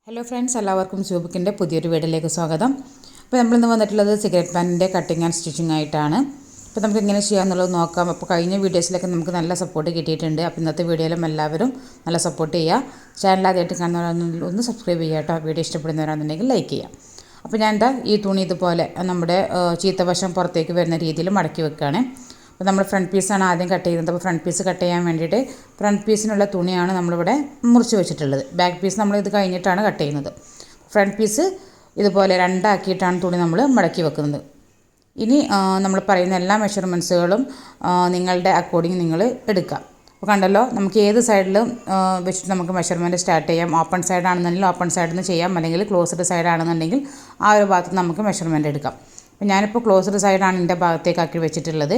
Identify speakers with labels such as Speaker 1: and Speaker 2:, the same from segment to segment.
Speaker 1: Hello friends, എല്ലാവർക്കും സൂബിക്കിൻ്റെ പുതിയൊരു വീഡിയോയിലേക്ക് സ്വാഗതം. അപ്പോൾ നമ്മളിന്ന് വന്നിട്ടുള്ളത് സിഗരറ്റ് പാനിൻ്റെ കട്ടിങ് ആൻഡ് സ്റ്റിച്ചിങ് ആയിട്ടാണ്. അപ്പോൾ നമുക്ക് എങ്ങനെ ചെയ്യാമെന്നുള്ളത് നോക്കാം. അപ്പോൾ കഴിഞ്ഞ വീഡിയോസിലൊക്കെ നമുക്ക് നല്ല സപ്പോർട്ട് കിട്ടിയിട്ടുണ്ട്. അപ്പോൾ ഇന്നത്തെ വീഡിയോയിലും എല്ലാവരും നല്ല സപ്പോർട്ട് ചെയ്യുക. ചാനൽ ആദ്യമായിട്ട് കാണുന്നവരാണെന്നുണ്ടെങ്കിൽ ഒന്ന് സബ്സ്ക്രൈബ് ചെയ്യുക കേട്ടോ. വീഡിയോ ഇഷ്ടപ്പെടുന്നവരാണെന്നുണ്ടെങ്കിൽ ലൈക്ക് ചെയ്യാം. അപ്പോൾ ഞാൻ ഈ തുണി ഇതുപോലെ നമ്മുടെ ചീത്തവശം പുറത്തേക്ക് വരുന്ന രീതിയിൽ മടക്കി വെക്കുകയാണ്. അപ്പോൾ നമ്മൾ ഫ്രണ്ട് പീസാണ് ആദ്യം കട്ട് ചെയ്യുന്നത്. അപ്പോൾ ഫ്രണ്ട് പീസ് കട്ട് ചെയ്യാൻ വേണ്ടിയിട്ട് ഫ്രണ്ട് പീസിനുള്ള തുണിയാണ് നമ്മളിവിടെ മുറിച്ച് വെച്ചിട്ടുള്ളത്. ബാക്ക് പീസ് നമ്മളിത് കഴിഞ്ഞിട്ടാണ് കട്ട് ചെയ്യുന്നത്. ഫ്രണ്ട് പീസ് ഇതുപോലെ രണ്ടാക്കിയിട്ടാണ് തുണി നമ്മൾ മടക്കി വെക്കുന്നത്. ഇനി നമ്മൾ പറയുന്ന എല്ലാ മെഷർമെൻറ്റ്സുകളും നിങ്ങളുടെ അക്കോർഡിങ് നിങ്ങൾ എടുക്കുക. അപ്പോൾ കണ്ടല്ലോ, നമുക്ക് ഏത് സൈഡിലും വെച്ചിട്ട് നമുക്ക് മെഷർമെൻറ്റ് സ്റ്റാർട്ട് ചെയ്യാം. ഓപ്പൺ സൈഡ് ആണെന്നുണ്ടെങ്കിൽ ഓപ്പൺ സൈഡിൽ നിന്ന് ചെയ്യാം, അല്ലെങ്കിൽ ക്ലോസ്ഡ് സൈഡ് ആണെന്നുണ്ടെങ്കിൽ ആ ഒരു ഭാഗത്ത് നമുക്ക് മെഷർമെൻറ്റ് എടുക്കാം. അപ്പോൾ ഞാനിപ്പോൾ ക്ലോസ്ഡ് സൈഡാണ് എൻ്റെ ഭാഗത്തേക്കാക്കി വെച്ചിട്ടുള്ളത്.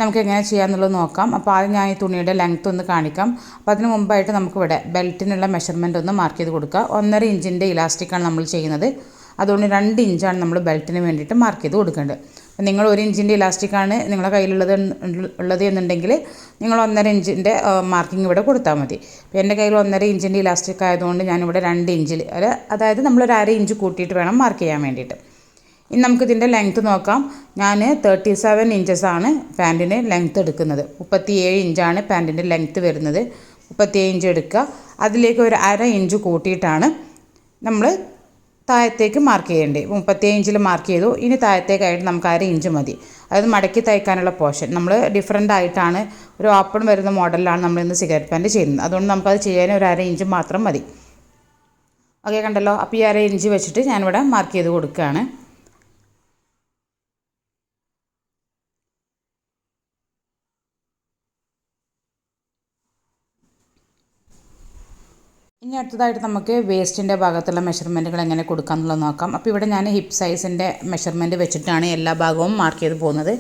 Speaker 1: നമുക്ക് എങ്ങനെ ചെയ്യാമെന്നുള്ളത് നോക്കാം. അപ്പോൾ ആദ്യം ഞാൻ ഈ തുണിയുടെ ലെങ്ത്ത് ഒന്ന് കാണിക്കാം. അപ്പോൾ അതിന് മുമ്പായിട്ട് നമുക്കിവിടെ ബെൽറ്റിനുള്ള മെഷർമെൻറ്റ് ഒന്ന് മാർക്ക് ചെയ്ത് കൊടുക്കുക. 1.5 ഇഞ്ചിൻ്റെ ഇലാസ്റ്റിക്കാണ് നമ്മൾ ചെയ്യുന്നത്. അതുകൊണ്ട് 2 ഇഞ്ചാണ് നമ്മൾ ബെൽറ്റിന് വേണ്ടിയിട്ട് മാർക്ക് ചെയ്ത് കൊടുക്കേണ്ടത്. അപ്പോൾ നിങ്ങൾ 1 ഇഞ്ചിൻ്റെ ഇലാസ്റ്റിക്കാണ് നിങ്ങളുടെ കയ്യിലുള്ളത് എന്നുണ്ടെങ്കിൽ നിങ്ങൾ 1.5 ഇഞ്ചിൻ്റെ മാർക്കിംഗ് ഇവിടെ കൊടുത്താൽ മതി. അപ്പോൾ എൻ്റെ കയ്യിൽ 1.5 ഇഞ്ചിൻ്റെ ഇലാസ്റ്റിക് ആയതുകൊണ്ട് ഞാനിവിടെ 2 ഇഞ്ചിൽ, അതായത് നമ്മളൊരു 1/2 ഇഞ്ച് കൂട്ടിയിട്ട് വേണം മാർക്ക് ചെയ്യാൻ വേണ്ടിയിട്ട്. ഇനി നമുക്കിതിൻ്റെ ലെങ്ത്ത് നോക്കാം. ഞാൻ 37 ഇഞ്ചസാണ് പാൻറ്റിന് ലെങ്ത്ത് എടുക്കുന്നത്. 37 ഇഞ്ചാണ് പാൻറ്റിൻ്റെ ലെങ്ത്ത് വരുന്നത്. 37 ഇഞ്ച് എടുക്കുക. അതിലേക്ക് ഒരു 1/2 ഇഞ്ച് കൂട്ടിയിട്ടാണ് നമ്മൾ താഴത്തേക്ക് മാർക്ക് ചെയ്യേണ്ടത്. 37 ഇഞ്ചിൽ മാർക്ക് ചെയ്തു. ഇനി താഴത്തേക്കായിട്ട് നമുക്ക് 1/2 ഇഞ്ച് മതി. അതായത് മടക്കി തയ്ക്കാനുള്ള പോർഷൻ നമ്മൾ ഡിഫറൻ്റ് ആയിട്ടാണ്, ഒരു ഓപ്പൺ വരുന്ന മോഡലിലാണ് നമ്മളിന്ന് സിഗരറ്റ് പാൻറ്റ് ചെയ്യുന്നത്. അതുകൊണ്ട് നമുക്കത് ചെയ്യാൻ ഒരു 1/2 ഇഞ്ച് മാത്രം മതി. ഓക്കെ, കണ്ടല്ലോ. അപ്പോൾ ഈ 1/2 ഇഞ്ച് വെച്ചിട്ട് ഞാനിവിടെ മാർക്ക് ചെയ്ത് കൊടുക്കുകയാണ്. ഇനി അടുത്തതായിട്ട് നമുക്ക് വേസ്റ്റിൻ്റെ ഭാഗത്തുള്ള മെഷർമെൻറ്റുകൾ എങ്ങനെ കൊടുക്കാമെന്നുള്ളത് നോക്കാം. അപ്പോൾ ഇവിടെ ഞാൻ ഹിപ്പ് സൈസിൻ്റെ മെഷർമെൻറ്റ് വെച്ചിട്ടാണ് എല്ലാ ഭാഗവും മാർക്ക് ചെയ്ത് പോകുന്നത്.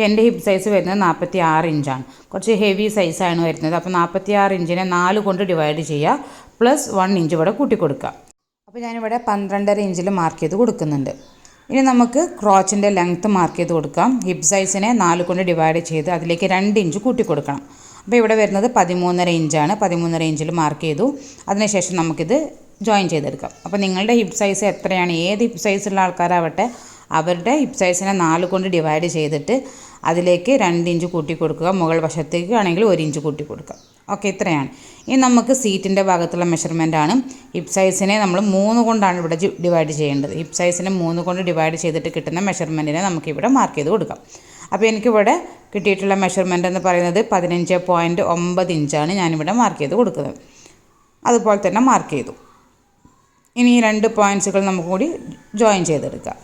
Speaker 1: എൻ്റെ ഹിപ്പ് സൈസ് വരുന്നത് 46 ഇഞ്ചാണ്. കുറച്ച് ഹെവി സൈസാണ് വരുന്നത്. അപ്പോൾ 46 ഇഞ്ചിനെ 4 കൊണ്ട് ഡിവൈഡ് ചെയ്യുക, പ്ലസ് 1 ഇഞ്ച് ഇവിടെ കൂട്ടി കൊടുക്കുക. അപ്പോൾ ഞാനിവിടെ 12.5 ഇഞ്ചിൽ മാർക്ക് ചെയ്ത് കൊടുക്കുന്നുണ്ട്. ഇനി നമുക്ക് ക്രോച്ചിൻ്റെ ലെങ്ത്ത് മാർക്ക് ചെയ്ത് കൊടുക്കാം. ഹിപ്പ് സൈസിനെ 4 കൊണ്ട് ഡിവൈഡ് ചെയ്ത് അതിലേക്ക് 2 ഇഞ്ച് കൂട്ടി കൊടുക്കണം. അപ്പോൾ ഇവിടെ വരുന്നത് 13.5 ഇഞ്ചാണ്. 13.5 ഇഞ്ചിൽ മാർക്ക് ചെയ്തു. അതിനുശേഷം നമുക്കിത് ജോയിൻ ചെയ്തെടുക്കാം. അപ്പോൾ നിങ്ങളുടെ ഹിപ്പ് സൈസ് എത്രയാണ്, ഏത് ഹിപ്പ് സൈസുള്ള ആൾക്കാരാവട്ടെ അവരുടെ ഹിപ്പ് സൈസിനെ 4 കൊണ്ട് ഡിവൈഡ് ചെയ്തിട്ട് അതിലേക്ക് 2 ഇഞ്ച് കൂട്ടി കൊടുക്കുക. മുകൾ വശത്തേക്ക് ആണെങ്കിൽ 1 ഇഞ്ച് കൂട്ടി കൊടുക്കുക. ഓക്കെ, ഇത്രയാണ്. ഇനി നമുക്ക് സീറ്റിൻ്റെ ഭാഗത്തുള്ള മെഷർമെൻ്റ് ആണ്. ഹിപ്പ് സൈസിനെ നമ്മൾ 3 കൊണ്ടാണ് ഇവിടെ ഡിവൈഡ് ചെയ്യേണ്ടത്. ഹിപ്പ് സൈസിനെ 3 കൊണ്ട് ഡിവൈഡ് ചെയ്തിട്ട് കിട്ടുന്ന മെഷർമെൻറ്റിനെ നമുക്കിവിടെ മാർക്ക് ചെയ്ത് കൊടുക്കാം. അപ്പോൾ എനിക്കിവിടെ കിട്ടിയിട്ടുള്ള മെഷർമെൻറ്റ് എന്ന് പറയുന്നത് 15.9 ഇഞ്ചാണ് ഞാനിവിടെ മാർക്ക് ചെയ്ത് കൊടുക്കുന്നത്. അതുപോലെ തന്നെ മാർക്ക് ചെയ്തു. ഇനി ഈ 2 പോയിൻറ്റ്സുകൾ നമുക്ക് കൂടി ജോയിൻ ചെയ്തെടുക്കാം.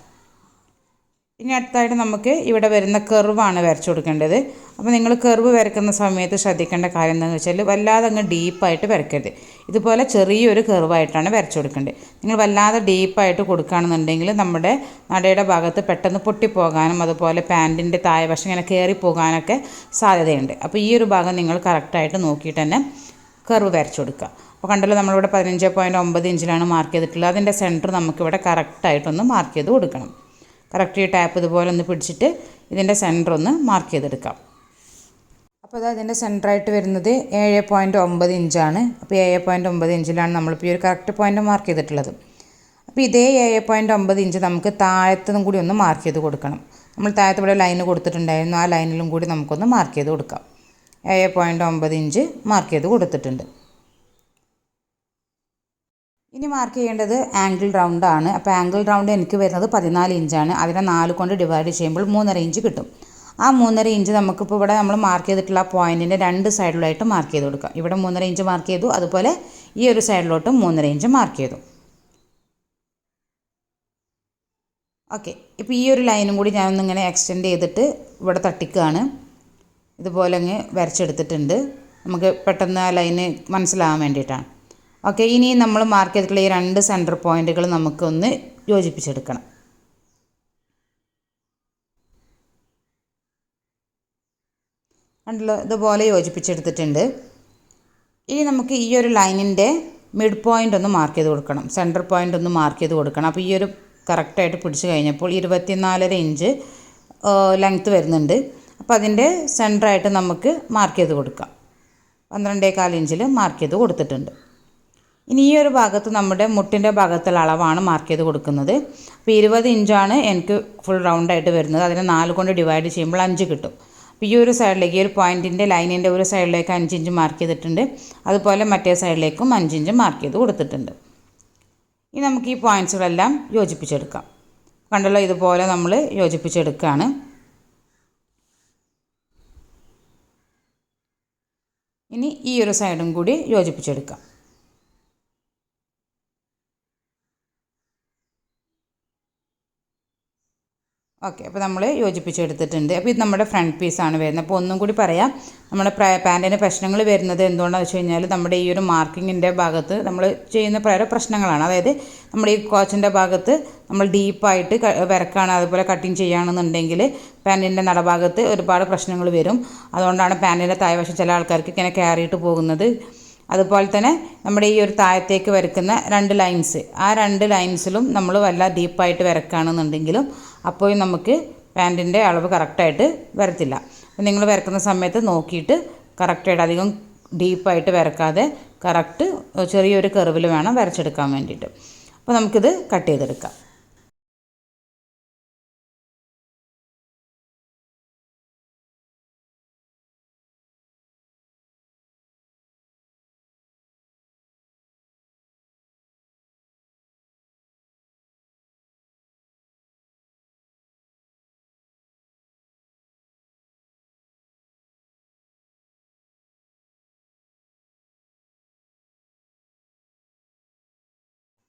Speaker 1: ഇനി അടുത്തായിട്ട് നമുക്ക് ഇവിടെ വരുന്ന കർവാണ് വരച്ചു കൊടുക്കേണ്ടത്. അപ്പോൾ നിങ്ങൾ കർവ് വരയ്ക്കുന്ന സമയത്ത് ശ്രദ്ധിക്കേണ്ട കാര്യം എന്താണെന്ന് വെച്ചാൽ വല്ലാതെ അങ്ങ് ഡീപ്പായിട്ട് വരയ്ക്കരുത്. ഇതുപോലെ ചെറിയൊരു കർവായിട്ടാണ് വരച്ചു കൊടുക്കേണ്ടത്. നിങ്ങൾ വല്ലാതെ ഡീപ്പായിട്ട് കൊടുക്കുകയാണെന്നുണ്ടെങ്കിൽ നമ്മുടെ നടയുടെ ഭാഗത്ത് പെട്ടെന്ന് പൊട്ടിപ്പോകാനും അതുപോലെ പാൻറ്റിൻ്റെ താഴ്വശം ഇങ്ങനെ കയറിപ്പോകാനൊക്കെ സാധ്യതയുണ്ട്. അപ്പോൾ ഈ ഒരു ഭാഗം നിങ്ങൾ കറക്റ്റായിട്ട് നോക്കിയിട്ട് തന്നെ കർവ് വരച്ചു കൊടുക്കുക. അപ്പോൾ കണ്ടല്ലോ, നമ്മളിവിടെ 15.9 ഇഞ്ചിലാണ് മാർക്ക് ചെയ്തിട്ടുള്ളത്. അതിൻ്റെ സെൻറ്റർ നമുക്കിവിടെ കറക്റ്റായിട്ടൊന്ന് മാർക്ക് ചെയ്ത് കൊടുക്കണം. കറക്റ്റ് ഈ ടാപ്പ് ഇതുപോലെ ഒന്ന് പിടിച്ചിട്ട് ഇതിൻ്റെ സെൻറ്റർ ഒന്ന് മാർക്ക് ചെയ്തെടുക്കാം. അപ്പോൾ അത് അതിൻ്റെ സെൻറ്ററായിട്ട് വരുന്നത് 7.9 ഇഞ്ചാണ്. അപ്പോൾ 7.9 ഇഞ്ചിലാണ് നമ്മളിപ്പോൾ ഈ ഒരു കറക്റ്റ് പോയിൻ്റ് മാർക്ക് ചെയ്തിട്ടുള്ളത്. അപ്പോൾ ഇതേ 7.9 ഇഞ്ച് നമുക്ക് താഴത്തുനിന്നും കൂടി ഒന്ന് മാർക്ക് ചെയ്ത് കൊടുക്കണം. നമ്മൾ താഴത്ത് ഇവിടെ ലൈന് കൊടുത്തിട്ടുണ്ടായിരുന്നു, ആ ലൈനിലും കൂടി നമുക്കൊന്ന് മാർക്ക് ചെയ്ത് കൊടുക്കാം. 7.9 ഇഞ്ച് മാർക്ക് ചെയ്ത് കൊടുത്തിട്ടുണ്ട്. ഇനി മാർക്ക് ചെയ്യേണ്ടത് ആംഗിൾ റൗണ്ടാണ്. അപ്പോൾ ആംഗിൾ റൗണ്ട് എനിക്ക് വരുന്നത് 14 ഇഞ്ചാണ്. അതിനെ 4 കൊണ്ട് ഡിവൈഡ് ചെയ്യുമ്പോൾ 3.5 ഇഞ്ച് കിട്ടും. ആ 3.5 ഇഞ്ച് നമുക്കിപ്പോൾ ഇവിടെ നമ്മൾ മാർക്ക് ചെയ്തിട്ടുള്ള പോയിൻറ്റിൻ്റെ 2 സൈഡിലായിട്ട് മാർക്ക് ചെയ്ത് കൊടുക്കാം. ഇവിടെ 3.5 ഇഞ്ച് മാർക്ക് ചെയ്തു, അതുപോലെ ഈ ഒരു സൈഡിലോട്ടും 3.5 ഇഞ്ച് മാർക്ക് ചെയ്തു. ഓക്കെ, ഇപ്പോൾ ഈ ഒരു ലൈനും കൂടി ഞാനൊന്നിങ്ങനെ എക്സ്റ്റെൻഡ് ചെയ്തിട്ട് ഇവിടെ തട്ടിക്കുകയാണ്. ഇതുപോലെ അങ്ങ് വരച്ചെടുത്തിട്ടുണ്ട്. നമുക്ക് പെട്ടെന്ന് ആ ലൈന് മനസ്സിലാവാൻ വേണ്ടിയിട്ടാണ്. ഓക്കെ, ഇനി നമ്മൾ മാർക്ക് ചെയ്തിട്ടുള്ള ഈ 2 സെൻറ്റർ പോയിൻറ്റുകൾ നമുക്കൊന്ന് യോജിപ്പിച്ചെടുക്കണം. കണ്ടല്ലോ, ഇതുപോലെ യോജിപ്പിച്ചെടുത്തിട്ടുണ്ട്. ഇനി നമുക്ക് ഈ ഒരു ലൈനിൻ്റെ മിഡ് പോയിൻ്റ് ഒന്ന് മാർക്ക് ചെയ്ത് കൊടുക്കണം. സെൻറ്റർ പോയിൻ്റ് ഒന്ന് മാർക്ക് ചെയ്ത് കൊടുക്കണം. അപ്പോൾ ഈ ഒരു കറക്റ്റായിട്ട് പിടിച്ച് കഴിഞ്ഞപ്പോൾ 24.5 ഇഞ്ച് ലെങ്ത്ത് വരുന്നുണ്ട്. അപ്പോൾ അതിൻ്റെ സെൻറ്ററായിട്ട് നമുക്ക് മാർക്ക് ചെയ്ത് കൊടുക്കാം. 12.25 ഇഞ്ചിൽ മാർക്ക് ചെയ്ത് കൊടുത്തിട്ടുണ്ട്. ഇനി ഈ ഒരു ഭാഗത്ത് നമ്മുടെ മുട്ടിൻ്റെ ഭാഗത്തുള്ള അളവാണ് മാർക്ക് ചെയ്ത് കൊടുക്കുന്നത്. അപ്പോൾ 20 ഇഞ്ചാണ് എനിക്ക് ഫുൾ റൗണ്ടായിട്ട് വരുന്നത്. അതിനെ 4 കൊണ്ട് ഡിവൈഡ് ചെയ്യുമ്പോൾ 5 കിട്ടും. അപ്പോൾ ഈ ഒരു സൈഡിലേക്ക് ഈ ഒരു പോയിൻറ്റിൻ്റെ ലൈനിൻ്റെ ഒരു സൈഡിലേക്ക് 5 ഇഞ്ച് മാർക്ക് ചെയ്തിട്ടുണ്ട്. അതുപോലെ മറ്റേ സൈഡിലേക്കും 5 ഇഞ്ച് മാർക്ക് ചെയ്ത് കൊടുത്തിട്ടുണ്ട്. ഇനി നമുക്ക് ഈ പോയിൻറ്റ്സുകളെല്ലാം യോജിപ്പിച്ചെടുക്കാം. കണ്ടല്ലോ, ഇതുപോലെ നമ്മൾ യോജിപ്പിച്ചെടുക്കുകയാണ്. ഇനി ഈ ഒരു സൈഡും കൂടി യോജിപ്പിച്ചെടുക്കാം. ഓക്കെ, അപ്പോൾ നമ്മൾ യോജിപ്പിച്ചെടുത്തിട്ടുണ്ട്. അപ്പോൾ ഇത് നമ്മുടെ ഫ്രണ്ട് പീസാണ് വരുന്നത്. അപ്പോൾ ഒന്നും കൂടി പറയാം, നമ്മുടെ പാൻറ്റിന് പ്രശ്നങ്ങൾ വരുന്നത് എന്തുകൊണ്ടാണെന്ന് വെച്ച് കഴിഞ്ഞാൽ നമ്മുടെ ഈ ഒരു മാർക്കിങ്ങിൻ്റെ ഭാഗത്ത് നമ്മൾ ചെയ്യുന്ന പല പ്രശ്നങ്ങളാണ്. അതായത് നമ്മുടെ ഈ കോച്ചിൻ്റെ ഭാഗത്ത് നമ്മൾ ഡീപ്പായിട്ട് വരക്കാണ്, അതുപോലെ കട്ടിങ് ചെയ്യുകയാണെന്നുണ്ടെങ്കിൽ പാൻറ്റിൻ്റെ നടഭാഗത്ത് ഒരുപാട് പ്രശ്നങ്ങൾ വരും. അതുകൊണ്ടാണ് പാൻറ്റിൻ്റെ താഴ്വശം ചില ആൾക്കാർക്ക് ഇങ്ങനെ കയറിയിട്ട് പോകുന്നത്. അതുപോലെ തന്നെ നമ്മുടെ ഈ ഒരു താഴത്തേക്ക് വരക്കുന്ന 2 ലൈൻസ്, ആ 2 ലൈൻസിലും നമ്മൾ വല്ല ഡീപ്പായിട്ട് വരക്കുകയാണെന്നുണ്ടെങ്കിലും അപ്പോഴും നമുക്ക് പാൻറ്റിൻ്റെ അളവ് കറക്റ്റായിട്ട് വരത്തില്ല. അപ്പോൾ നിങ്ങൾ വരക്കുന്ന സമയത്ത് നോക്കിയിട്ട് കറക്റ്റായിട്ട് അധികം ഡീപ്പായിട്ട് വരക്കാതെ കറക്റ്റ് ചെറിയൊരു കർവിൽ വേണം വരച്ചെടുക്കാൻ വേണ്ടിയിട്ട്. അപ്പോൾ നമുക്കിത് കട്ട് ചെയ്തെടുക്കാം.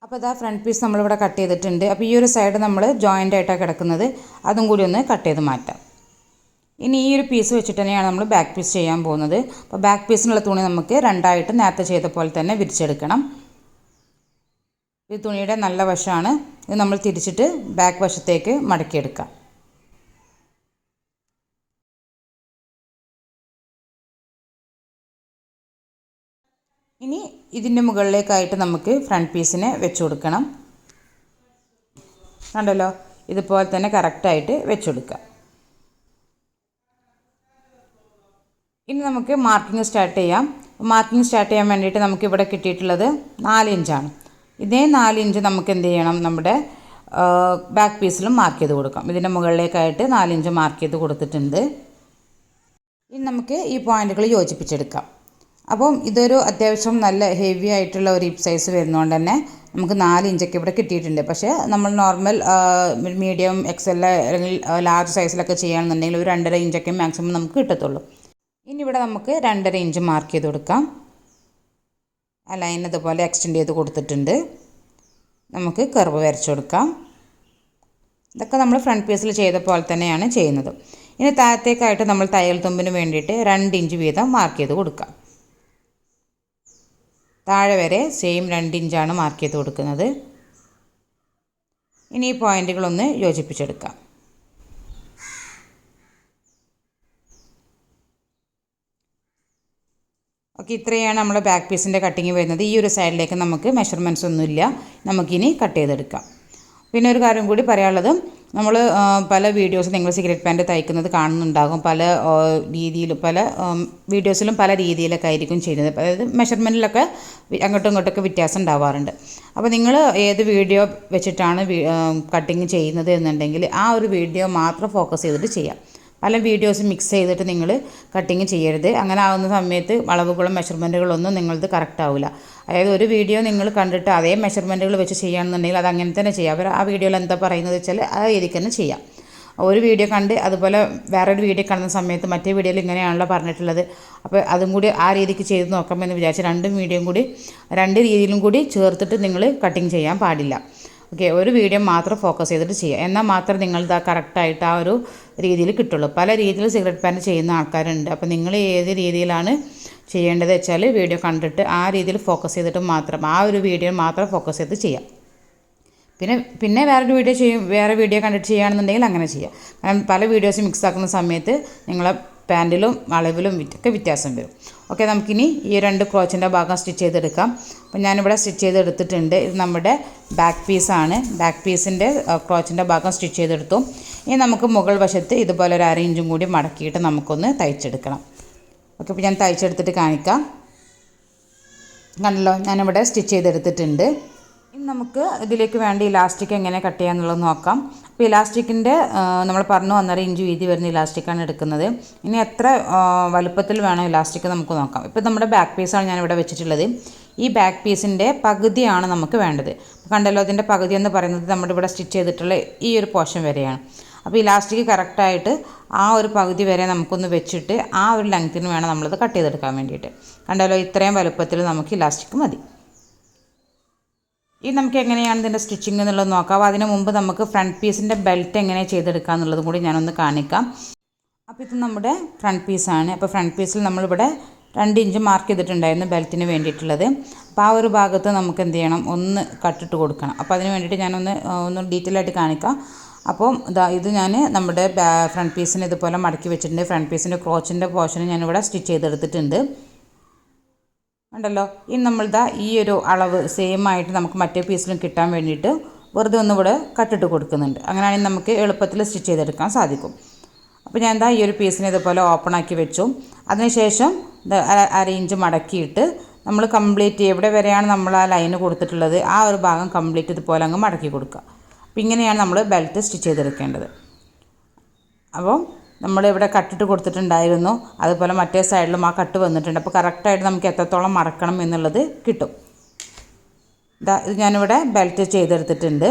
Speaker 1: അപ്പോൾ ഇതാ ഫ്രണ്ട് പീസ് നമ്മളിവിടെ കട്ട് ചെയ്തിട്ടുണ്ട്. അപ്പോൾ ഈ ഒരു സൈഡ് നമ്മൾ ജോയിൻ്റ് ആയിട്ടാണ് കിടക്കുന്നത്, അതും കൂടി ഒന്ന് കട്ട് ചെയ്ത് മാറ്റാം. ഇനി ഈ ഒരു പീസ് വെച്ചിട്ട് തന്നെയാണ് നമ്മൾ ബാക്ക് പീസ് ചെയ്യാൻ പോകുന്നത്. അപ്പോൾ ബാക്ക് പീസിനുള്ള തുണി നമുക്ക് 2ആയിട്ട് നേരത്തെ ചെയ്ത പോലെ തന്നെ വിരിച്ചെടുക്കണം. ഈ തുണിയുടെ നല്ല വശമാണ് ഇത്, നമ്മൾ തിരിച്ചിട്ട് ബാക്ക് വശത്തേക്ക് മടക്കിയെടുക്കാം. ഇനി ഇതിൻ്റെ മുകളിലേക്കായിട്ട് നമുക്ക് ഫ്രണ്ട് പീസിനെ വെച്ച് കൊടുക്കണം. കണ്ടല്ലോ, ഇതുപോലെ തന്നെ കറക്റ്റായിട്ട് വെച്ച് കൊടുക്കുക. ഇനി നമുക്ക് മാർക്കിങ് സ്റ്റാർട്ട് ചെയ്യാം. മാർക്കിങ് സ്റ്റാർട്ട് ചെയ്യാൻ വേണ്ടിയിട്ട് നമുക്കിവിടെ കിട്ടിയിട്ടുള്ളത് 4 ഇഞ്ചാണ്. ഇതേ 4 ഇഞ്ച് നമുക്ക് എന്ത് ചെയ്യണം, നമ്മുടെ ബാക്ക് പീസിലും മാർക്ക് ചെയ്ത് കൊടുക്കാം. ഇതിൻ്റെ മുകളിലേക്കായിട്ട് 4 ഇഞ്ച് മാർക്ക് ചെയ്ത് കൊടുത്തിട്ടുണ്ട്. ഇനി നമുക്ക് ഈ പോയിൻറ്റുകൾ യോജിപ്പിച്ചെടുക്കാം. അപ്പം ഇതൊരു അത്യാവശ്യം നല്ല ഹെവി ആയിട്ടുള്ള ഒരു ഹിപ്പ് സൈസ് വരുന്നതുകൊണ്ട് തന്നെ നമുക്ക് 4 ഇഞ്ചൊക്കെ ഇവിടെ കിട്ടിയിട്ടുണ്ട്. പക്ഷേ നമ്മൾ നോർമൽ മീഡിയം XL അല്ലെങ്കിൽ ലാർജ് സൈസിലൊക്കെ ചെയ്യുകയാണെന്നുണ്ടെങ്കിൽ ഒരു 2.5 ഇഞ്ചൊക്കെ മാക്സിമം നമുക്ക് കിട്ടത്തുള്ളൂ. ഇനി ഇവിടെ നമുക്ക് 2.5 ഇഞ്ച് മാർക്ക് ചെയ്ത് കൊടുക്കാം. ആ ലൈൻ ഇതുപോലെ എക്സ്റ്റെൻഡ് ചെയ്ത് കൊടുത്തിട്ടുണ്ട്. നമുക്ക് കർവ് വരച്ചു കൊടുക്കാം. ഇതൊക്കെ നമ്മൾ ഫ്രണ്ട് പീസിൽ ചെയ്ത പോലെ തന്നെയാണ് ചെയ്യുന്നത്. ഇനി താഴത്തേക്കായിട്ട് നമ്മൾ തയ്യൽ തുമ്പിന് വേണ്ടിയിട്ട് 2 ഇഞ്ച് വീതം മാർക്ക് ചെയ്ത് കൊടുക്കാം. താഴെ വരെ സെയിം 2 ഇഞ്ചാണ് മാർക്ക് ചെയ്ത് കൊടുക്കുന്നത്. ഇനി ഈ പോയിൻറ്റുകളൊന്ന് യോജിപ്പിച്ചെടുക്കാം. ഓക്കെ, ഇത്രയാണ് നമ്മുടെ ബാക്ക് പീസിൻ്റെ കട്ടിങ് വരുന്നത്. ഈ ഒരു സൈഡിലേക്ക് നമുക്ക് മെഷർമെൻറ്റ്സ് ഒന്നുമില്ല, നമുക്കിനി കട്ട് ചെയ്തെടുക്കാം. പിന്നെ ഒരു കാര്യം കൂടി പറയാനുള്ളത്, നമ്മൾ പല വീഡിയോസ് നിങ്ങൾ സിഗരറ്റ് പാൻറ്റ് തയ്ക്കുന്നത് കാണുന്നുണ്ടാകും. പല രീതിയിലും പല വീഡിയോസിലും പല രീതിയിലൊക്കെ ആയിരിക്കും ചെയ്യുന്നത്. അതായത് മെഷർമെൻറ്റിലൊക്കെ അങ്ങോട്ടും ഇങ്ങോട്ടൊക്കെ വ്യത്യാസം ഉണ്ടാവാറുണ്ട്. അപ്പോൾ നിങ്ങൾ ഏത് വീഡിയോ വെച്ചിട്ടാണ് കട്ടിങ് ചെയ്യുന്നത് എന്നുണ്ടെങ്കിൽ ആ ഒരു വീഡിയോ മാത്രം ഫോക്കസ് ചെയ്തിട്ട് ചെയ്യാം. പല വീഡിയോസ് മിക്സ് ചെയ്തിട്ട് നിങ്ങൾ കട്ടിങ് ചെയ്യരുത്. അങ്ങനെ ആകുന്ന സമയത്ത് അളവുകളും മെഷർമെൻറ്റുകളൊന്നും നിങ്ങളത് കറക്റ്റ് ആവില്ല. അതായത് ഒരു വീഡിയോ നിങ്ങൾ കണ്ടിട്ട് അതേ മെഷർമെൻറ്റുകൾ വെച്ച് ചെയ്യുകയാണെന്നുണ്ടെങ്കിൽ അത് അങ്ങനെ തന്നെ ചെയ്യാം. അവർ ആ വീഡിയോയിൽ എന്താ പറയുന്നത് വെച്ചാൽ ആ രീതിക്ക് തന്നെ ചെയ്യാം. ഒരു വീഡിയോ കണ്ട് അതുപോലെ വേറൊരു വീഡിയോ കാണുന്ന സമയത്ത് മറ്റേ വീഡിയോയിൽ ഇങ്ങനെയാണല്ലോ പറഞ്ഞിട്ടുള്ളത്, അപ്പോൾ അതും കൂടി ആ രീതിക്ക് ചെയ്ത് നോക്കാമെന്ന് വിചാരിച്ച് 2 വീഡിയോയും കൂടി 2 രീതിയിലും കൂടി ചേർത്തിട്ട് നിങ്ങൾ കട്ടിങ് ചെയ്യാൻ പാടില്ല. ഓക്കെ, ഒരു വീഡിയോ മാത്രം ഫോക്കസ് ചെയ്തിട്ട് ചെയ്യുക. എന്നാൽ മാത്രം നിങ്ങളുടെ കറക്റ്റായിട്ട് ആ ഒരു രീതിയിൽ കിട്ടുള്ളൂ. പല രീതിയിൽ സിഗരറ്റ് പാൻറ്റ് ചെയ്യുന്ന ആൾക്കാരുണ്ട്. അപ്പോൾ നിങ്ങൾ ഏത് രീതിയിലാണ് ചെയ്യേണ്ടത് വെച്ചാൽ വീഡിയോ കണ്ടിട്ട് ആ രീതിയിൽ ഫോക്കസ് ചെയ്തിട്ട് മാത്രം ആ ഒരു വീഡിയോ മാത്രം ഫോക്കസ് ചെയ്ത് ചെയ്യാം. പിന്നെ വേറെ വീഡിയോ കണ്ടിട്ട് ചെയ്യുകയാണെന്നുണ്ടെങ്കിൽ അങ്ങനെ ചെയ്യാം. കാരണം പല വീഡിയോസ് മിക്സ് ആക്കുന്ന സമയത്ത് നിങ്ങളെ പാൻറ്റിലും അളവിലും ഒക്കെ വ്യത്യാസം വരും. ഓക്കെ, നമുക്കിനി ഈ 2 ക്രോച്ചിൻ്റെ ഭാഗം സ്റ്റിച്ച് ചെയ്തെടുക്കാം. അപ്പോൾ ഞാനിവിടെ സ്റ്റിച്ച് ചെയ്തെടുത്തിട്ടുണ്ട്. ഇത് നമ്മുടെ ബാക്ക് പീസാണ്. ബാക്ക് പീസിൻ്റെ ക്രോച്ചിൻ്റെ ഭാഗം സ്റ്റിച്ച് ചെയ്തെടുത്തു. ഇനി നമുക്ക് മുകൾ വശത്ത് ഇതുപോലെ ഒരു 1/2 ഇഞ്ചും കൂടി മടക്കിയിട്ട് നമുക്കൊന്ന് തയ്ച്ചെടുക്കണം. ഓക്കെ, അപ്പോൾ ഞാൻ തയ്ച്ചെടുത്തിട്ട് കാണിക്കാം. കണ്ടല്ലോ ഞാനിവിടെ സ്റ്റിച്ച് ചെയ്തെടുത്തിട്ടുണ്ട്. ഇനി നമുക്ക് ഇതിലേക്ക് വേണ്ട ഇലാസ്റ്റിക് എങ്ങനെ കട്ട് ചെയ്യാന്നുള്ളത് നോക്കാം. അപ്പോൾ ഇലാസ്റ്റിക്കിൻ്റെ നമ്മൾ പറഞ്ഞു 1.5 ഇഞ്ച് വീതി വരുന്ന ഇലാസ്റ്റിക്കാണ് എടുക്കുന്നത്. ഇനി എത്ര വലുപ്പത്തിൽ വേണം ഇലാസ്റ്റിക് നമുക്ക് നോക്കാം. ഇപ്പോൾ നമ്മുടെ ബാക്ക് പീസാണ് ഞാനിവിടെ വെച്ചിട്ടുള്ളത്. ഈ ബാക്ക് പീസിൻ്റെ പകുതിയാണ് നമുക്ക് വേണ്ടത്. കണ്ടല്ലോ അതിൻ്റെ പകുതി എന്ന് പറയുന്നത് നമ്മുടെ ഇവിടെ സ്റ്റിച്ച് ചെയ്തിട്ടുള്ള ഈ ഒരു പോർഷൻ വരെയാണ്. അപ്പോൾ ഇലാസ്റ്റിക് കറക്റ്റായിട്ട് ആ ഒരു പകുതി വരെ നമുക്കൊന്ന് വെച്ചിട്ട് ആ ഒരു ലെങ്ത്തിന് വേണം നമ്മളത് കട്ട് ചെയ്തെടുക്കാൻ വേണ്ടിയിട്ട്. കണ്ടല്ലോ ഇത്രയും വലുപ്പത്തിൽ നമുക്ക് ഇലാസ്റ്റിക് മതി. ഇനി നമുക്ക് എങ്ങനെയാണ് ഇതിൻ്റെ സ്റ്റിച്ചിങ് എന്നുള്ളത് നോക്കാം. അതിന് മുമ്പ് നമുക്ക് ഫ്രണ്ട് പീസിൻ്റെ ബെൽറ്റ് എങ്ങനെ ചെയ്തെടുക്കുക എന്നുള്ളതും കൂടി ഞാനൊന്ന് കാണിക്കാം. അപ്പോൾ ഇത് നമ്മുടെ ഫ്രണ്ട് പീസാണ്. അപ്പോൾ ഫ്രണ്ട് പീസിൽ നമ്മളിവിടെ 2 ഇഞ്ച് മാർക്ക് ചെയ്തിട്ടുണ്ടായിരുന്നു ബെൽറ്റിന് വേണ്ടിയിട്ടുള്ളത്. അപ്പോൾ ആ ഒരു ഭാഗത്ത് നമുക്ക് എന്ത് ചെയ്യണം, ഒന്ന് കട്ടിട്ട് കൊടുക്കണം. അപ്പോൾ അതിന് വേണ്ടിയിട്ട് ഞാനൊന്ന് ഡീറ്റെയിൽ ആയിട്ട് കാണിക്കാം. അപ്പോൾ ഇത് ഞാൻ നമ്മുടെ ഫ്രണ്ട് പീസിന് ഇതുപോലെ മടക്കി വെച്ചിട്ടുണ്ട്. ഫ്രണ്ട് പീസിൻ്റെ ക്രോച്ചിൻ്റെ പോർഷൻ ഞാനിവിടെ സ്റ്റിച്ച് ചെയ്തെടുത്തിട്ടുണ്ട്. ഉണ്ടല്ലോ ഇനി നമ്മളിതാ ഈ ഒരു അളവ് സെയിം ആയിട്ട് നമുക്ക് മറ്റേ പീസിലും കിട്ടാൻ വേണ്ടിയിട്ട് വെറുതെ ഒന്നിവിടെ കട്ടിട്ട് കൊടുക്കുന്നുണ്ട്. അങ്ങനെയാണെങ്കിൽ നമുക്ക് എളുപ്പത്തിൽ സ്റ്റിച്ച് ചെയ്തെടുക്കാൻ സാധിക്കും. അപ്പോൾ ഞാൻ ഈ ഒരു പീസിനെ ഇതുപോലെ ഓപ്പൺ ആക്കി വെച്ചു. അതിനുശേഷം 1/2 ഇഞ്ച് മടക്കിയിട്ട് നമ്മൾ കംപ്ലീറ്റ് എവിടെ വരെയാണ് നമ്മൾ ആ ലൈന് കൊടുത്തിട്ടുള്ളത് ആ ഒരു ഭാഗം കംപ്ലീറ്റ് ഇതുപോലെ അങ്ങ് മടക്കി കൊടുക്കുക. അപ്പോൾ ഇങ്ങനെയാണ് നമ്മൾ ബെൽറ്റ് സ്റ്റിച്ച് ചെയ്തെടുക്കേണ്ടത്. അപ്പോൾ നമ്മളിവിടെ കട്ടിട്ട് കൊടുത്തിട്ടുണ്ടായിരുന്നു, അതുപോലെ മറ്റേ സൈഡിലും ആ കട്ട് വന്നിട്ടുണ്ട്. അപ്പോൾ കറക്റ്റായിട്ട് നമുക്ക് എത്രത്തോളം മടക്കണം എന്നുള്ളത് കിട്ടും. ഇത് ഞാനിവിടെ ബെൽറ്റ് ചെയ്തെടുത്തിട്ടുണ്ട്.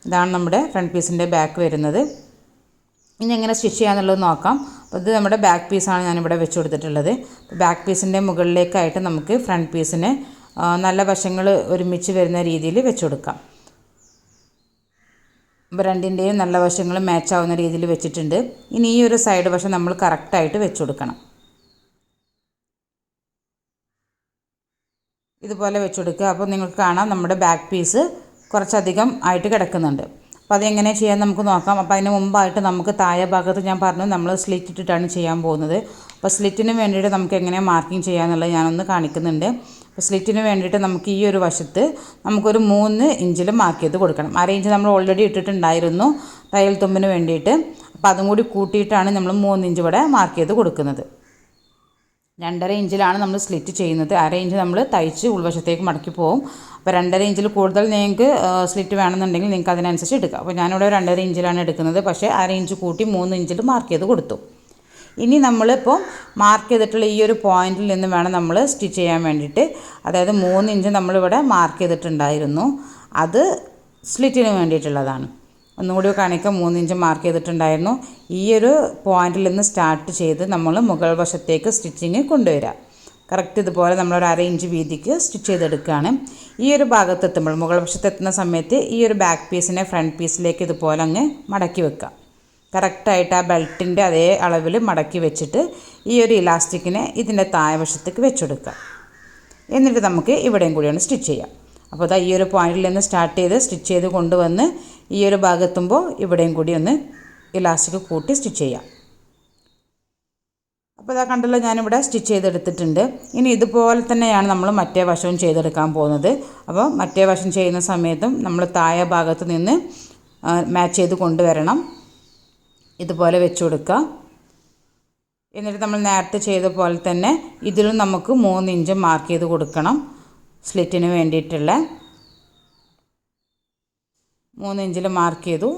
Speaker 1: ഇതാണ് നമ്മുടെ ഫ്രണ്ട് പീസിൻ്റെ ബാക്ക് വരുന്നത്. ഇനി എങ്ങനെ സ്റ്റിച്ച് ചെയ്യാന്നുള്ളത് നോക്കാം. അപ്പോൾ ഇത് നമ്മുടെ ബാക്ക് പീസാണ് ഞാനിവിടെ വെച്ച് കൊടുത്തിട്ടുള്ളത്. ബാക്ക് പീസിൻ്റെ മുകളിലേക്കായിട്ട് നമുക്ക് ഫ്രണ്ട് പീസിന് നല്ല വശങ്ങൾ ഒരുമിച്ച് വരുന്ന രീതിയിൽ വെച്ച് കൊടുക്കാം. അപ്പോൾ രണ്ടിൻ്റെയും നല്ല വശങ്ങൾ മാച്ച് ആവുന്ന രീതിയിൽ വെച്ചിട്ടുണ്ട്. ഇനി ഈ ഒരു സൈഡ് വശം നമ്മൾ കറക്റ്റായിട്ട് വെച്ച് കൊടുക്കണം. ഇതുപോലെ വെച്ച് കൊടുക്കുക. അപ്പോൾ നിങ്ങൾക്ക് കാണാം നമ്മുടെ ബാക്ക് പീസ് കുറച്ചധികം ആയിട്ട് കിടക്കുന്നുണ്ട്. അപ്പോൾ അതെങ്ങനെ ചെയ്യാൻ നമുക്ക് നോക്കാം. അപ്പോൾ അതിന് മുമ്പായിട്ട് നമുക്ക് താഴെ ഭാഗത്ത് ഞാൻ പറഞ്ഞു നമ്മൾ സ്ലിറ്റ് ഇട്ടിട്ടാണ് ചെയ്യാൻ പോകുന്നത്. അപ്പോൾ സ്ലിറ്റിന് വേണ്ടിയിട്ട് നമുക്ക് എങ്ങനെ മാർക്കിംഗ് ചെയ്യാമെന്നുള്ളത് ഞാനൊന്ന് കാണിക്കുന്നുണ്ട്. അപ്പോൾ സ്ലിറ്റിന് വേണ്ടിയിട്ട് നമുക്ക് ഈ ഒരു വശത്ത് നമുക്കൊരു 3 ഇഞ്ചിൽ മാർക്ക് ചെയ്ത് കൊടുക്കണം. 1/2 ഇഞ്ച് നമ്മൾ ഓൾറെഡി ഇട്ടിട്ടുണ്ടായിരുന്നു തയ്യൽ തുമ്പിന് വേണ്ടിയിട്ട്. അപ്പോൾ അതും കൂടി കൂട്ടിയിട്ടാണ് നമ്മൾ 3 ഇഞ്ച് ഇവിടെ മാർക്ക് ചെയ്ത് കൊടുക്കുന്നത്. 2.5 ഇഞ്ചിലാണ് നമ്മൾ സ്ലിറ്റ് ചെയ്യുന്നത്. 1/2 ഇഞ്ച് നമ്മൾ തയ്ച്ച് ഉൾവശത്തേക്ക് മടക്കി പോകും. അപ്പോൾ 2.5 ഇഞ്ചിൽ കൂടുതൽ നിങ്ങൾക്ക് സ്ലിറ്റ് വേണമെന്നുണ്ടെങ്കിൽ നിങ്ങൾക്ക് അതിനനുസരിച്ച് എടുക്കാം. അപ്പോൾ ഞാനിവിടെ 2.5 ഇഞ്ചിലാണ് എടുക്കുന്നത്. പക്ഷേ 1/2 ഇഞ്ച് കൂട്ടി 3 ഇഞ്ചിൽ മാർക്ക് ചെയ്ത് കൊടുത്തു. ഇനി നമ്മളിപ്പോൾ മാർക്ക് ചെയ്തിട്ടുള്ള ഈ ഒരു പോയിന്റിൽ നിന്ന് വേണം നമ്മൾ സ്റ്റിച്ച് ചെയ്യാൻ വേണ്ടിയിട്ട്. അതായത് 3 ഇഞ്ച് നമ്മളിവിടെ മാർക്ക് ചെയ്തിട്ടുണ്ടായിരുന്നു, അത് സ്ലിറ്റിന് വേണ്ടിയിട്ടുള്ളതാണ്. ഒന്നുകൂടി കാണിക്കാം. 3 ഇഞ്ച് മാർക്ക് ചെയ്തിട്ടുണ്ടായിരുന്നു. ഈ ഒരു പോയിന്റിൽ നിന്ന് സ്റ്റാർട്ട് ചെയ്ത് നമ്മൾ മുകൾ വശത്തേക്ക് സ്റ്റിച്ചിങ് കൊണ്ടുവരിക. കറക്റ്റ് ഇതുപോലെ നമ്മളൊരു 1/2 ഇഞ്ച് വീതിക്ക് സ്റ്റിച്ച് ചെയ്തെടുക്കുകയാണ്. ഈ ഒരു ഭാഗത്തെത്തുമ്പോൾ മുകൾ വശത്തെത്തുന്ന സമയത്ത് ഈ ഒരു ബാക്ക് പീസിനെ ഫ്രണ്ട് പീസിലേക്ക് ഇതുപോലെ അങ്ങ് മടക്കി വെക്കുക. കറക്റ്റായിട്ട് ആ ബെൽറ്റിൻ്റെ അതേ അളവിൽ മടക്കി വെച്ചിട്ട് ഈ ഒരു ഇലാസ്റ്റിക്കിനെ ഇതിൻ്റെ താഴെ വശത്തേക്ക് വെച്ചെടുക്കുക. എന്നിട്ട് നമുക്ക് ഇവിടെയും കൂടിയാണ് സ്റ്റിച്ച് ചെയ്യാം. അപ്പോൾ ഈ ഒരു പോയിന്റിൽ നിന്ന് സ്റ്റാർട്ട് ചെയ്ത് സ്റ്റിച്ച് ചെയ്ത് കൊണ്ടുവന്ന് ഈ ഒരു ഭാഗത്തുമ്പോൾ ഇവിടെയും കൂടി ഒന്ന് ഇലാസ്റ്റിക് കൂട്ടി സ്റ്റിച്ച് ചെയ്യാം. അപ്പോൾ കണ്ടല്ലോ ഞാനിവിടെ സ്റ്റിച്ച് ചെയ്തെടുത്തിട്ടുണ്ട്. ഇനി ഇതുപോലെ തന്നെയാണ് നമ്മൾ മറ്റേ വശവും ചെയ്തെടുക്കാൻ പോകുന്നത്. അപ്പോൾ മറ്റേ വശം ചെയ്യുന്ന സമയത്തും നമ്മൾ താഴെ ഭാഗത്ത് നിന്ന് മാച്ച് ചെയ്ത് കൊണ്ടുവരണം. ഇതുപോലെ വെച്ച് കൊടുക്കുക. എന്നിട്ട് നമ്മൾ നേരത്തെ ചെയ്ത പോലെ തന്നെ ഇതിലും നമുക്ക് 3 ഇഞ്ച് മാർക്ക് ചെയ്ത് കൊടുക്കണം. സ്ലിറ്റിന് വേണ്ടിയിട്ടുള്ള 3 ഇഞ്ചിൽ മാർക്ക് ചെയ്തു.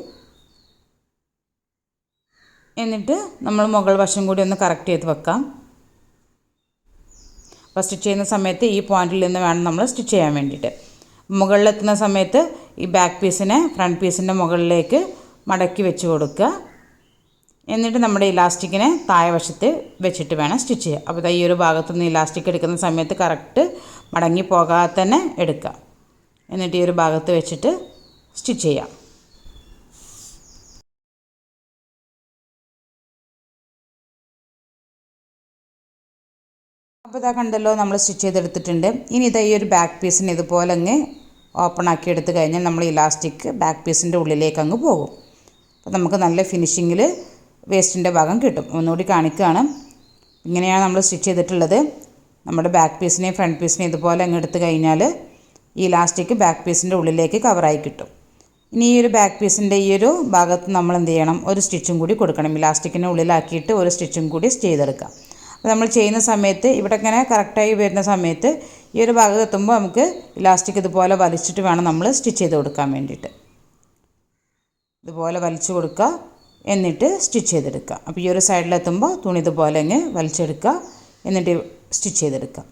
Speaker 1: എന്നിട്ട് നമ്മൾ മുകൾ വശം കൂടി ഒന്ന് കറക്റ്റ് ചെയ്ത് വെക്കാം. അപ്പോൾ സ്റ്റിച്ച് ചെയ്യുന്ന സമയത്ത് ഈ പോയിന്റിൽ നിന്ന് വേണം നമ്മൾ സ്റ്റിച്ച് ചെയ്യാൻ വേണ്ടിയിട്ട്. മുകളിലെത്തുന്ന സമയത്ത് ഈ ബാക്ക് പീസിനെ ഫ്രണ്ട് പീസിൻ്റെ മുകളിലേക്ക് മടക്കി വെച്ച് കൊടുക്കുക. എന്നിട്ട് നമ്മുടെ ഇലാസ്റ്റിക്കിനെ താഴെ വശത്ത് വെച്ചിട്ട് വേണം സ്റ്റിച്ച് ചെയ്യുക. അപ്പോൾ ഈ ഒരു ഭാഗത്തുനിന്ന് ഇലാസ്റ്റിക് എടുക്കുന്ന സമയത്ത് കറക്റ്റ് മടങ്ങി പോകാതെ തന്നെ എടുക്കുക. എന്നിട്ട് ഈ ഒരു ഭാഗത്ത് വെച്ചിട്ട് സ്റ്റിച്ച് ചെയ്യാം. അപ്പോൾ കണ്ടല്ലോ നമ്മൾ സ്റ്റിച്ച് ചെയ്തെടുത്തിട്ടുണ്ട്. ഇനി ഈ ഒരു ബാക്ക് പീസിന് ഇതുപോലെ അങ്ങ് ഓപ്പൺ ആക്കി എടുത്ത് കഴിഞ്ഞാൽ നമ്മൾ ഇലാസ്റ്റിക് ബാക്ക് പീസിൻ്റെ ഉള്ളിലേക്ക് അങ്ങ് പോകും. അപ്പോൾ നമുക്ക് നല്ല ഫിനിഷിങ്ങിൽ വേസ്റ്റിൻ്റെ ഭാഗം കിട്ടും. ഒന്നുകൂടി കാണിക്കുകയാണ്. ഇങ്ങനെയാണ് നമ്മൾ സ്റ്റിച്ച് ചെയ്തിട്ടുള്ളത്. നമ്മുടെ ബാക്ക് പീസിനെയും ഫ്രണ്ട് പീസിനെയും ഇതുപോലെ അങ്ങ് എടുത്ത് കഴിഞ്ഞാൽ ഈ ഇലാസ്റ്റിക് ബാക്ക് പീസിൻ്റെ ഉള്ളിലേക്ക് കവറായി കിട്ടും. ഇനി ഈ ഒരു ബാക്ക് പീസിൻ്റെ ഈ ഒരു ഭാഗത്ത് നമ്മൾ എന്ത് ചെയ്യണം, ഒരു സ്റ്റിച്ചും കൂടി കൊടുക്കണം. ഇലാസ്റ്റിക്കിൻ്റെ ഉള്ളിലാക്കിയിട്ട് ഒരു സ്റ്റിച്ചും കൂടി ചെയ്തെടുക്കാം. അപ്പോൾ നമ്മൾ ചെയ്യുന്ന സമയത്ത് ഇവിടെ ഇങ്ങനെ കറക്റ്റായി വരുന്ന സമയത്ത് ഈ ഒരു ഭാഗത്ത് എത്തുമ്പോൾ നമുക്ക് ഇലാസ്റ്റിക് ഇതുപോലെ വലിച്ചിട്ട് വേണം നമ്മൾ സ്റ്റിച്ച് ചെയ്ത് കൊടുക്കാൻ വേണ്ടിയിട്ട്. ഇതുപോലെ വലിച്ചു കൊടുക്കുക, എന്നിട്ട് സ്റ്റിച്ച് ചെയ്തെടുക്കുക. അപ്പോൾ ഈ ഒരു സൈഡിലെത്തുമ്പോൾ തുണി ഇതുപോലെ അങ്ങ് വലിച്ചെടുക്കുക, എന്നിട്ട് സ്റ്റിച്ച് ചെയ്തെടുക്കുക.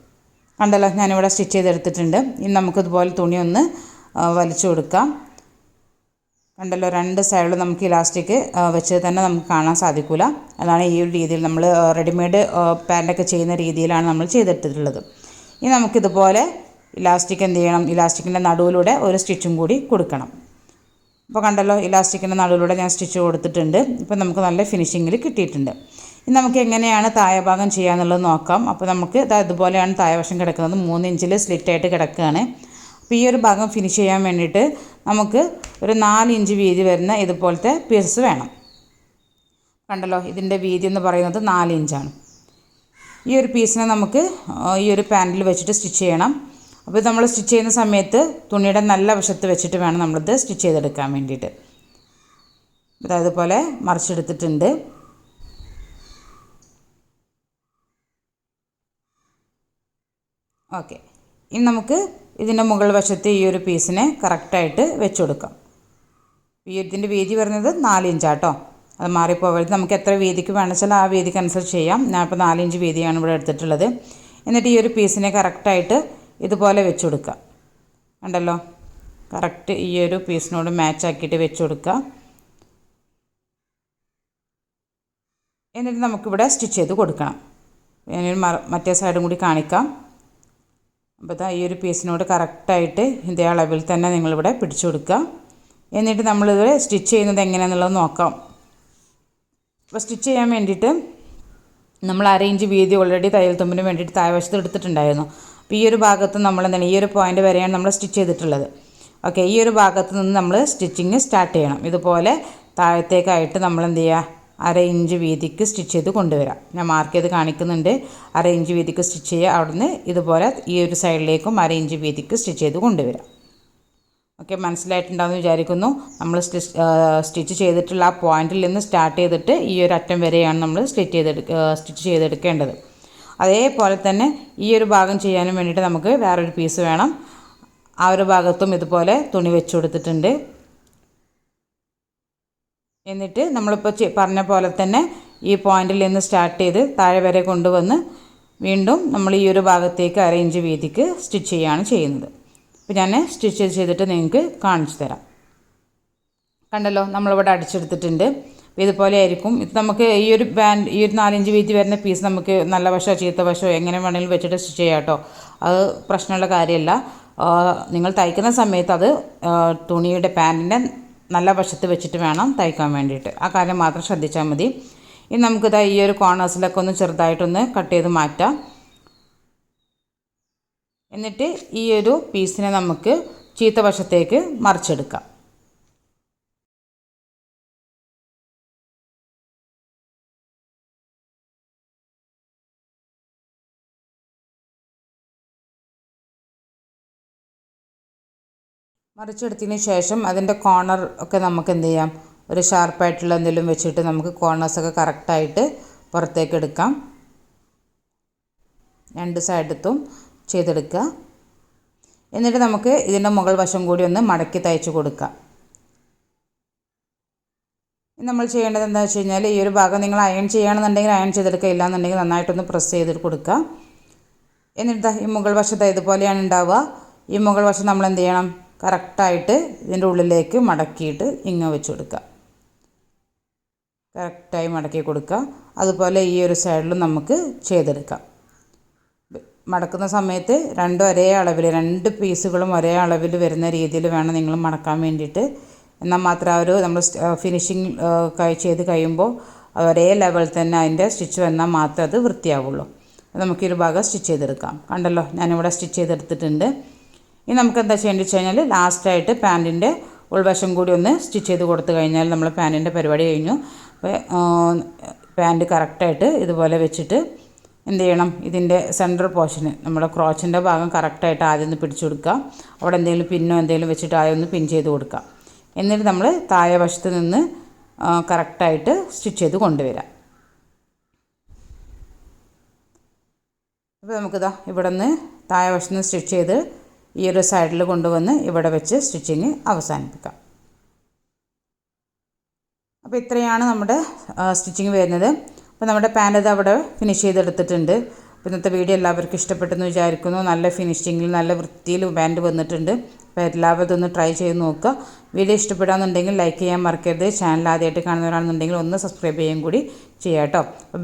Speaker 1: കണ്ടല്ലോ, ഞാനിവിടെ സ്റ്റിച്ച് ചെയ്തെടുത്തിട്ടുണ്ട്. ഇനി നമുക്കിതുപോലെ തുണി ഒന്ന് വലിച്ചു കൊടുക്കാം. കണ്ടല്ലോ, രണ്ട് സൈഡിലും നമുക്ക് ഇലാസ്റ്റിക് വെച്ച് തന്നെ നമുക്ക് കാണാൻ സാധിക്കില്ല. അതാണ് ഈ ഒരു രീതിയിൽ നമ്മൾ റെഡിമെയ്ഡ് പാൻറ്റൊക്കെ ചെയ്യുന്ന രീതിയിലാണ് നമ്മൾ ചെയ്തെടുത്തിട്ടുള്ളത്. ഇനി നമുക്കിതുപോലെ ഇലാസ്റ്റിക് എന്ത് ചെയ്യണം, ഇലാസ്റ്റിക്കിൻ്റെ നടുവിലൂടെ ഒരു സ്റ്റിച്ചും കൂടി കൊടുക്കണം. അപ്പോൾ കണ്ടല്ലോ, ഇലാസ്റ്റിക്കിൻ്റെ നടുവിലൂടെ ഞാൻ സ്റ്റിച്ച് കൊടുത്തിട്ടുണ്ട്. ഇപ്പോൾ നമുക്ക് നല്ല ഫിനിഷിങ്ങിൽ കിട്ടിയിട്ടുണ്ട്. ഇനി നമുക്ക് എങ്ങനെയാണ് താഴെ ഭാഗം ചെയ്യാന്നുള്ളത് നോക്കാം. അപ്പോൾ നമുക്ക് ഇതുപോലെയാണ് താഴെ വശം കിടക്കുന്നത്. 3 ഇഞ്ചിൽ സ്ലിറ്റായിട്ട് കിടക്കുകയാണ്. അപ്പോൾ ഈ ഒരു ഭാഗം ഫിനിഷ് ചെയ്യാൻ വേണ്ടിയിട്ട് നമുക്ക് ഒരു 4 ഇഞ്ച് വീതി വരുന്ന ഇതുപോലത്തെ പീസ് വേണം. കണ്ടല്ലോ, ഇതിൻ്റെ വീതി എന്ന് പറയുന്നത് 4 ഇഞ്ചാണ്. ഈ ഒരു പീസിനെ നമുക്ക് ഈ ഒരു പാൻറ്റിൽ വെച്ചിട്ട് സ്റ്റിച്ച് ചെയ്യണം. അപ്പോൾ നമ്മൾ സ്റ്റിച്ച് ചെയ്യുന്ന സമയത്ത് തുണിയുടെ നല്ല വശത്ത് വെച്ചിട്ട് വേണം നമ്മളിത് സ്റ്റിച്ച് ചെയ്തെടുക്കാൻ വേണ്ടിയിട്ട്. അതായത് പോലെ മറിച്ചെടുത്തിട്ടുണ്ട്. ഓക്കെ, ഇനി നമുക്ക് ഇതിൻ്റെ മുകൾ വശത്ത് ഈ ഒരു പീസിനെ കറക്റ്റായിട്ട് വെച്ച് കൊടുക്കാം. ഈ ഇതിൻ്റെ വീതി വരുന്നത് 4 ഇഞ്ചാട്ടോ. അത് മാറിപ്പോകരുത്. നമുക്ക് എത്ര വീതിക്ക് വേണമെച്ചാൽ ആ വീതിക്ക് അനുസരിച്ച് ചെയ്യാം. ഞാനിപ്പോൾ 4 ഇഞ്ച് വീതിയാണ് ഇവിടെ എടുത്തിട്ടുള്ളത്. എന്നിട്ട് ഈ ഒരു പീസിനെ കറക്റ്റായിട്ട് ഇതുപോലെ വെച്ച് കൊടുക്കുക. കണ്ടല്ലോ, കറക്റ്റ് ഈ ഒരു പീസിനോട് മാച്ച് ആക്കിയിട്ട് വെച്ച് കൊടുക്കുക. എന്നിട്ട് നമുക്കിവിടെ സ്റ്റിച്ച് ചെയ്ത് കൊടുക്കണം. ഞാനൊരു മറ്റേ സൈഡും കൂടി കാണിക്കാം. അപ്പോൾ ഈ ഒരു പീസിനോട് കറക്റ്റായിട്ട് ഇതേ അളവിൽ തന്നെ നിങ്ങളിവിടെ പിടിച്ചു കൊടുക്കുക. എന്നിട്ട് നമ്മളിത് സ്റ്റിച്ച് ചെയ്യുന്നത് എങ്ങനെയാണെന്നുള്ളത് നോക്കാം. അപ്പോൾ സ്റ്റിച്ച് ചെയ്യാൻ വേണ്ടിയിട്ട് നമ്മൾ 1/2 ഇഞ്ച് വീതി ഓൾറെഡി തയ്യൽ തുമ്പിന് വേണ്ടിയിട്ട് താഴ്വശത്ത് എടുത്തിട്ടുണ്ടായിരുന്നു. അപ്പോൾ ഈ ഒരു ഭാഗത്ത് നമ്മൾ എന്താണ്, ഈ ഒരു പോയിൻ്റ് വരെയാണ് നമ്മൾ സ്റ്റിച്ച് ചെയ്തിട്ടുള്ളത്. ഓക്കെ, ഈ ഒരു ഭാഗത്ത് നിന്ന് നമ്മൾ സ്റ്റിച്ചിങ് സ്റ്റാർട്ട് ചെയ്യണം. ഇതുപോലെ താഴത്തേക്കായിട്ട് നമ്മൾ എന്ത് ചെയ്യുക, 1/2 ഇഞ്ച് വീതിക്ക് സ്റ്റിച്ച് ചെയ്ത് കൊണ്ടുവരാം. ഞാൻ മാർക്ക് ചെയ്ത് കാണിക്കുന്നുണ്ട്. 1/2 ഇഞ്ച് വീതിക്ക് സ്റ്റിച്ച് ചെയ്യുക. അവിടുന്ന് ഇതുപോലെ ഈ ഒരു സൈഡിലേക്കും 1/2 ഇഞ്ച് വീതിക്ക് സ്റ്റിച്ച് ചെയ്ത് കൊണ്ടുവരാം. ഓക്കെ, മനസ്സിലായിട്ടുണ്ടാകുമെന്ന് വിചാരിക്കുന്നു. നമ്മൾ സ്റ്റിച്ച് ചെയ്തിട്ടുള്ള ആ പോയിന്റിൽ നിന്ന് സ്റ്റാർട്ട് ചെയ്തിട്ട് ഈ ഒരു അറ്റം വരെയാണ് നമ്മൾ സ്റ്റിച്ച് ചെയ്തെടുക്കേണ്ടത്. അതേപോലെ തന്നെ ഈ ഒരു ഭാഗം ചെയ്യാനും വേണ്ടിയിട്ട് നമുക്ക് വേറൊരു പീസ് വേണം. ആ ഒരു ഭാഗത്തും ഇതുപോലെ തുണി വെച്ച് കൊടുത്തിട്ടുണ്ട്. എന്നിട്ട് നമ്മളിപ്പോൾ പറഞ്ഞ പോലെ തന്നെ ഈ പോയിന്റിൽ നിന്ന് സ്റ്റാർട്ട് ചെയ്ത് താഴെ വരെ കൊണ്ടുവന്ന് വീണ്ടും നമ്മൾ ഈ ഒരു ഭാഗത്തേക്ക് 1/2 ഇഞ്ച് വീതിക്ക് സ്റ്റിച്ച് ചെയ്യുകയാണ് ചെയ്യുന്നത്. അപ്പോൾ ഞാൻ സ്റ്റിച്ച് ചെയ്തിട്ട് നിങ്ങൾക്ക് കാണിച്ചു തരാം. കണ്ടല്ലോ, നമ്മളിവിടെ അടിച്ചെടുത്തിട്ടുണ്ട്. ഇതുപോലെ ആയിരിക്കും ഇത്. നമുക്ക് ഈ ഒരു 4 ഇഞ്ച് വീതി വരുന്ന പീസ് നമുക്ക് നല്ല വശമോ ചീത്ത വശമോ എങ്ങനെ വേണമെങ്കിലും വെച്ചിട്ട് സ്റ്റിച്ച് ചെയ്യാം കേട്ടോ. അത് പ്രശ്നമുള്ള കാര്യമല്ല. നിങ്ങൾ തയ്ക്കുന്ന സമയത്ത് അത് തുണിയുടെ പാൻറ്റിൻ്റെ നല്ല വശത്ത് വെച്ചിട്ട് വേണം തയ്ക്കാൻ വേണ്ടിയിട്ട്. ആ കാര്യം മാത്രം ശ്രദ്ധിച്ചാൽ മതി. ഇനി നമുക്കിത് ഈ ഒരു കോർണേഴ്സിലൊക്കെ ഒന്ന് ചെറുതായിട്ടൊന്ന് കട്ട് ചെയ്ത് മാറ്റാം. എന്നിട്ട് ഈ ഒരു പീസിനെ നമുക്ക് ചീത്ത വശത്തേക്ക് മറിച്ചെടുക്കാം. മറിച്ചെടുത്തതിന് ശേഷം അതിൻ്റെ കോർണർ ഒക്കെ നമുക്ക് എന്ത് ചെയ്യാം, ഒരു ഷാർപ്പായിട്ടുള്ള എന്തെങ്കിലും വെച്ചിട്ട് നമുക്ക് കോർണേഴ്സൊക്കെ കറക്റ്റായിട്ട് പുറത്തേക്ക് എടുക്കാം. 2 സൈഡത്തും ചെയ്തെടുക്കുക. എന്നിട്ട് നമുക്ക് ഇതിൻ്റെ മുകൾ വശം കൂടി ഒന്ന് മടക്കി തയ്ച്ച് കൊടുക്കാം. നമ്മൾ ചെയ്യേണ്ടത് എന്താണെന്ന് വെച്ച് കഴിഞ്ഞാൽ, ഈ ഒരു ഭാഗം നിങ്ങൾ അയൺ ചെയ്യുകയാണെന്നുണ്ടെങ്കിൽ അയൺ ചെയ്തെടുക്കുക, ഇല്ലാന്നുണ്ടെങ്കിൽ നന്നായിട്ടൊന്ന് പ്രസ് ചെയ്തിട്ട് കൊടുക്കുക. എന്നിട്ട് ഈ മുകൾ വശത്ത് ഇതുപോലെയാണ് ഉണ്ടാവുക. ഈ മുകൾ വശം നമ്മൾ എന്ത് ചെയ്യണം, കറക്റ്റായിട്ട് ഇതിൻ്റെ ഉള്ളിലേക്ക് മടക്കിയിട്ട് ഇങ്ങ് വെച്ച് കൊടുക്കുക. കറക്റ്റായി മടക്കി കൊടുക്കുക. അതുപോലെ ഈ ഒരു സൈഡിലും നമുക്ക് ചെയ്തെടുക്കാം. മടക്കുന്ന സമയത്ത് രണ്ട് പീസുകളും ഒരേ അളവിൽ വരുന്ന രീതിയിൽ വേണം നിങ്ങൾ മടക്കാൻ വേണ്ടിയിട്ട്. എന്നാൽ മാത്രം ആ ഒരു നമ്മൾ ഫിനിഷിങ് ചെയ്ത് കഴിയുമ്പോൾ ഒരേ ലെവൽ തന്നെ അതിൻ്റെ സ്റ്റിച്ച് വന്നാൽ മാത്രമേ അത് വൃത്തിയാവുള്ളൂ. നമുക്കൊരു ഭാഗം സ്റ്റിച്ച് ചെയ്തെടുക്കാം. കണ്ടല്ലോ, ഞാനിവിടെ സ്റ്റിച്ച് ചെയ്തെടുത്തിട്ടുണ്ട്. ഇനി നമുക്ക് എന്താ ചെയ്യേണ്ടത് വെച്ച് കഴിഞ്ഞാൽ, ലാസ്റ്റായിട്ട് പാൻറ്റിൻ്റെ ഉൾവശം കൂടി ഒന്ന് സ്റ്റിച്ച് ചെയ്ത് കൊടുത്തു കഴിഞ്ഞാൽ നമ്മൾ പാൻറ്റിൻ്റെ പരിപാടി കഴിഞ്ഞു. അപ്പോൾ പാൻറ്റ് കറക്റ്റായിട്ട് ഇതുപോലെ വെച്ചിട്ട് എന്ത് ചെയ്യണം, ഇതിൻ്റെ സെൻറ്റർ പോർഷന് നമ്മുടെ ക്രോച്ചിൻ്റെ ഭാഗം കറക്റ്റായിട്ട് ആദ്യം ഒന്ന് പിടിച്ചു കൊടുക്കുക. അവിടെ എന്തെങ്കിലും പിന്നോ എന്തെങ്കിലും വെച്ചിട്ട് ആദ്യം ഒന്ന് പിൻ ചെയ്ത് കൊടുക്കുക. എന്നിട്ട് നമ്മൾ താഴെ വശത്ത് നിന്ന് കറക്റ്റായിട്ട് സ്റ്റിച്ച് ചെയ്ത് കൊണ്ടുവരാം. അപ്പോൾ നമുക്കിതാ ഇവിടെ നിന്ന് താഴെ വശത്ത് നിന്ന് സ്റ്റിച്ച് ചെയ്ത് ഈ ഒരു സൈഡിൽ കൊണ്ടുവന്ന് ഇവിടെ വെച്ച് സ്റ്റിച്ചിങ് അവസാനിപ്പിക്കാം. അപ്പോൾ ഇത്രയാണ് നമ്മുടെ സ്റ്റിച്ചിങ് വരുന്നത്. അപ്പോൾ നമ്മുടെ പാൻറ് ഇത് അവിടെ ഫിനിഷ് ചെയ്തെടുത്തിട്ടുണ്ട്. അപ്പോൾ ഇന്നത്തെ വീഡിയോ എല്ലാവർക്കും ഇഷ്ടപ്പെട്ടെന്ന് വിചാരിക്കുന്നു. നല്ല ഫിനിഷിങ്ങിൽ നല്ല വൃത്തിയിൽ പാൻറ് വന്നിട്ടുണ്ട്. അപ്പോൾ എല്ലാവരും ഇതൊന്ന് ട്രൈ ചെയ്ത് നോക്കുക. വീഡിയോ ഇഷ്ടപ്പെടാമെന്നുണ്ടെങ്കിൽ ലൈക്ക് ചെയ്യാൻ മറക്കരുത്. ചാനൽ ആദ്യമായിട്ട് കാണുന്നവരാണെന്നുണ്ടെങ്കിൽ ഒന്ന് സബ്സ്ക്രൈബ് ചെയ്യുകയും കൂടി ചെയ്യാം കേട്ടോ. അപ്പോൾ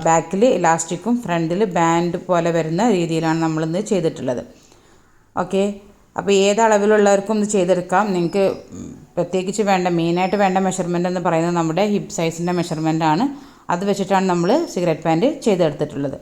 Speaker 1: ബാക്കിൽ ഇലാസ്റ്റിക്കും ഫ്രണ്ടിൽ ബാൻഡ് പോലെ വരുന്ന രീതിയിലാണ് നമ്മളിന്ന് ചെയ്തിട്ടുള്ളത്. ഓക്കെ, അപ്പോൾ ഏത് അളവിലുള്ളവർക്കും ഇത് ചെയ്തെടുക്കാം. നിങ്ങൾക്ക് പ്രത്യേകിച്ച് മെയിനായിട്ട് വേണ്ട മെഷർമെൻ്റ് എന്ന് പറയുന്നത് നമ്മുടെ ഹിപ്പ് സൈസിൻ്റെ മെഷർമെൻ്റാണ്. അത് വെച്ചിട്ടാണ് നമ്മൾ സിഗരറ്റ് പാൻറ് ചെയ്തെടുത്തിട്ടുള്ളത്.